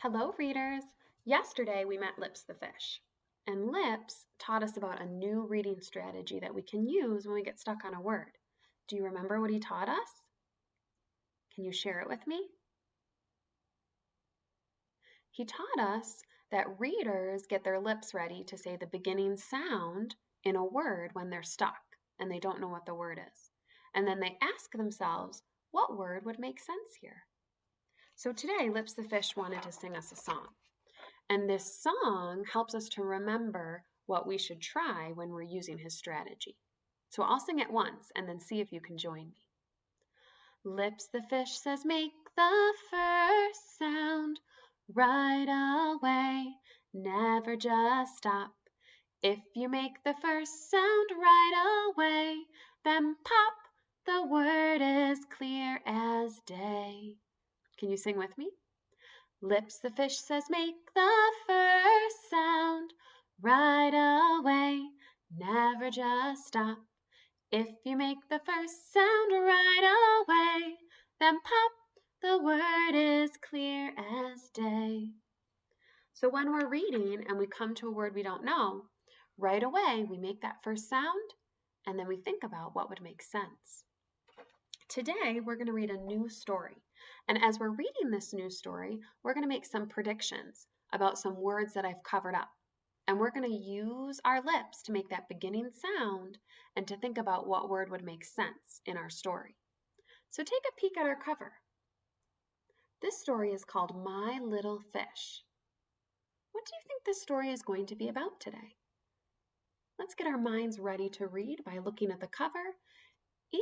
Hello, readers! Yesterday we met Lips the fish, and Lips taught us about a new reading strategy that we can use when we get stuck on a word. Do you remember what he taught us? Can you share it with me? He taught us that readers get their lips ready to say the beginning sound in a word when they're stuck and they don't know what the word is. And then they ask themselves, what word would make sense here? So today, Lips the fish wanted to sing us a song. And this song helps us to remember what we should try when we're using his strategy. So I'll sing it once and then see if you can join me. Lips the fish says, make the first sound right away, never just stop. If you make the first sound right away, then pop, the word is clear as day. Can you sing with me? Lips the fish says, make the first sound right away, never just stop. If you make the first sound right away, then pop, the word is clear as day. So when we're reading and we come to a word we don't know, right away we make that first sound and then we think about what would make sense. Today, we're going to read a new story. And as we're reading this new story, we're going to make some predictions about some words that I've covered up. And we're going to use our lips to make that beginning sound and to think about what word would make sense in our story. So take a peek at our cover. This story is called My Little Fish. What do you think this story is going to be about today? Let's get our minds ready to read by looking at the cover.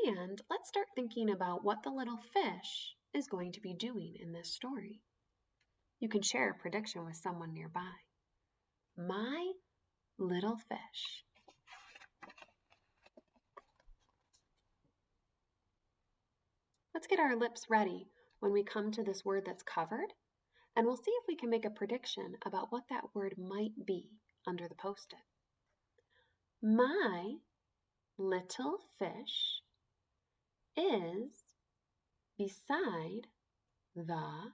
And let's start thinking about what the little fish is going to be doing in this story. You can share a prediction with someone nearby. My little fish. Let's get our lips ready when we come to this word that's covered, and we'll see if we can make a prediction about what that word might be under the post-it. My little fish is beside the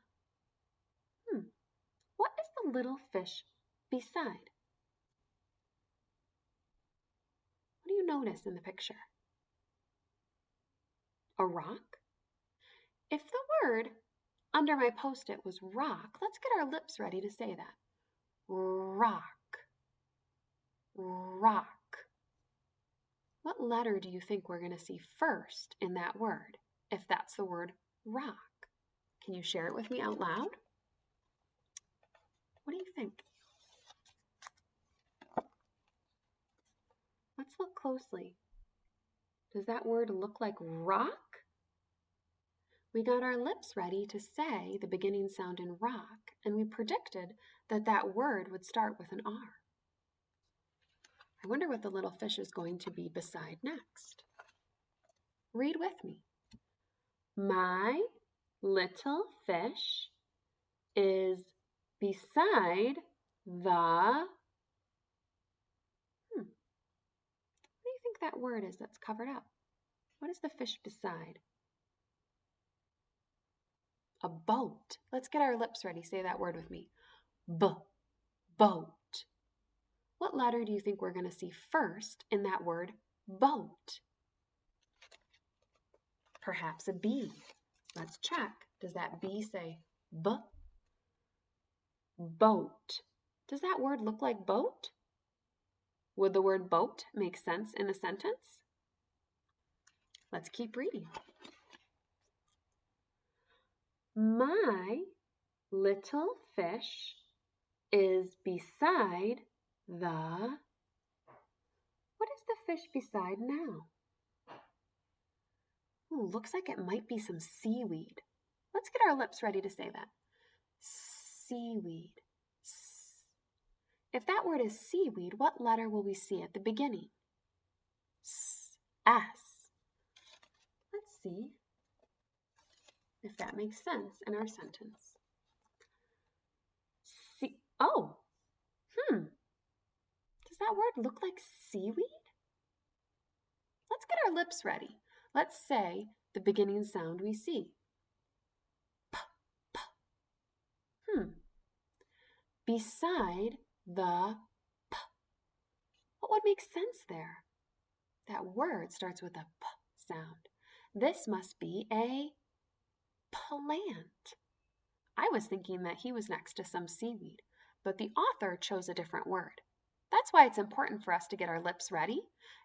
What is the little fish beside? What do you notice in the picture? A rock? If the word under my post-it was rock, let's get our lips ready to say that. Rock. Rock. What letter do you think we're going to see first in that word, if that's the word rock? Can you share it with me out loud? What do you think? Let's look closely. Does that word look like rock? We got our lips ready to say the beginning sound in rock, and we predicted that that word would start with an R. I wonder what the little fish is going to be beside next. Read with me. My little fish is beside the... What do you think that word is that's covered up? What is the fish beside? A boat. Let's get our lips ready. Say that word with me. Boat. What letter do you think we're going to see first in that word boat? Perhaps a B. Let's check. Does that B say B? Boat. Does that word look like boat? Would the word boat make sense in a sentence? Let's keep reading. My little fish is beside the... What is the fish beside now? Ooh, looks like it might be some seaweed. Let's get our lips ready to say that. Seaweed. If that word is seaweed, what letter will we see at the beginning? S. Let's see if that makes sense in our sentence. Does that word look like seaweed? Let's get our lips ready. Let's say the beginning sound we see. P, p. beside the P. What would make sense there? That word starts with a P sound. This must be a plant. I was thinking that he was next to some seaweed, but the author chose a different word. That's why it's important for us to get our lips ready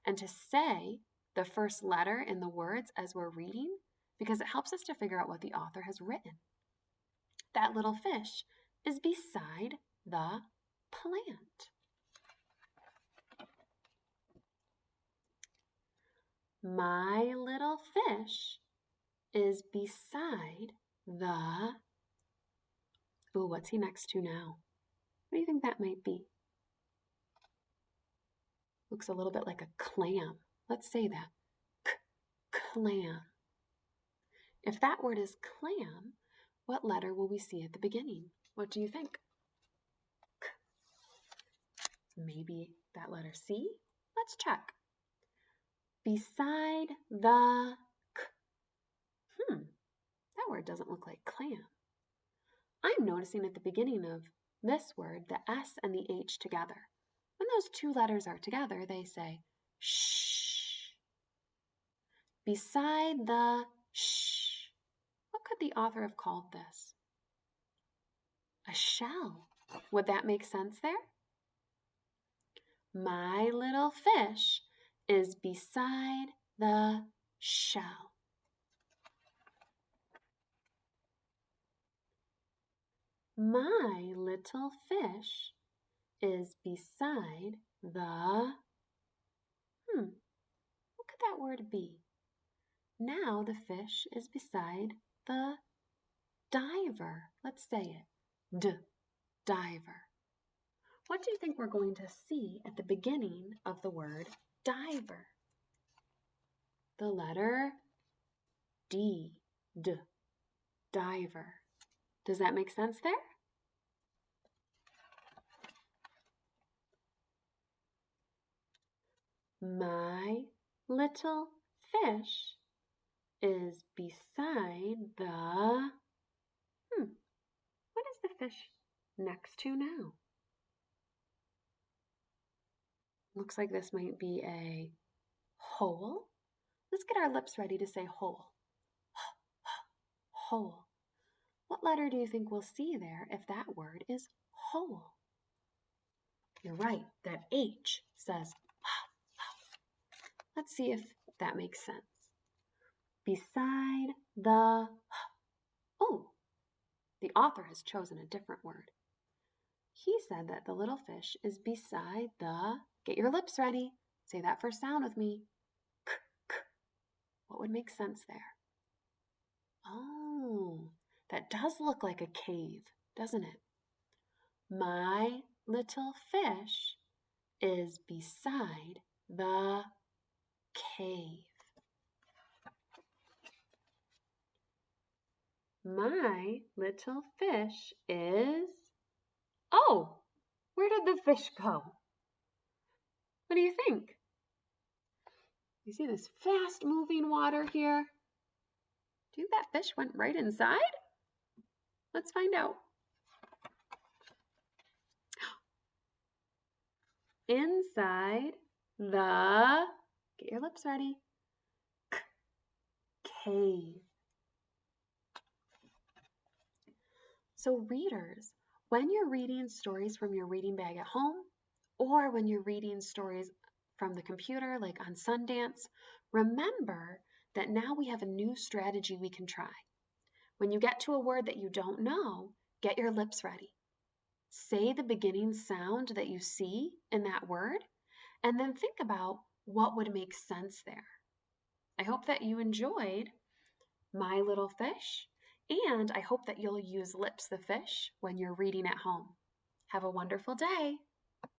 and to say the first letter in the words as we're reading, because it helps us to figure out what the author has written. That little fish is beside the plant. My little fish is beside the... Ooh, what's he next to now? What do you think that might be? Looks a little bit like a clam. Let's say that. Clam. If that word is clam, what letter will we see at the beginning? What do you think? K. Maybe that letter C? Let's check. Beside the K. That word doesn't look like clam. I'm noticing at the beginning of this word the S and the H together. When those two letters are together, they say shh. Beside the shh. What could the author have called this? A shell. Would that make sense there? My little fish is beside the shell. My little fish is beside the... What could that word be? Now the fish is beside the diver. Let's say it. Diver. What do you think we're going to see at the beginning of the word diver? The letter D. Diver. Does that make sense there? My little fish is beside the... What is the fish next to now? Looks like this might be a hole. Let's get our lips ready to say hole. Hole. What letter do you think we'll see there if that word is hole? You're right, that H says Let's see if that makes sense. Beside the... Oh, the author has chosen a different word. He said that the little fish is beside the... Get your lips ready. Say that first sound with me. K, k. What would make sense there? Oh, that does look like a cave, doesn't it? My little fish is beside the cave. My little fish is... Oh, where did the fish go? What do you think? You see this fast-moving water here? Do you think that fish went right inside? Let's find out. Inside the... Get your lips ready. Cave. So readers, when you're reading stories from your reading bag at home, or when you're reading stories from the computer like on Sundance, remember that now we have a new strategy we can try. When you get to a word that you don't know, get your lips ready. Say the beginning sound that you see in that word, and then think about what would make sense there. I hope that you enjoyed My Little Fish, and I hope that you'll use Lips the Fish when you're reading at home. Have a wonderful day.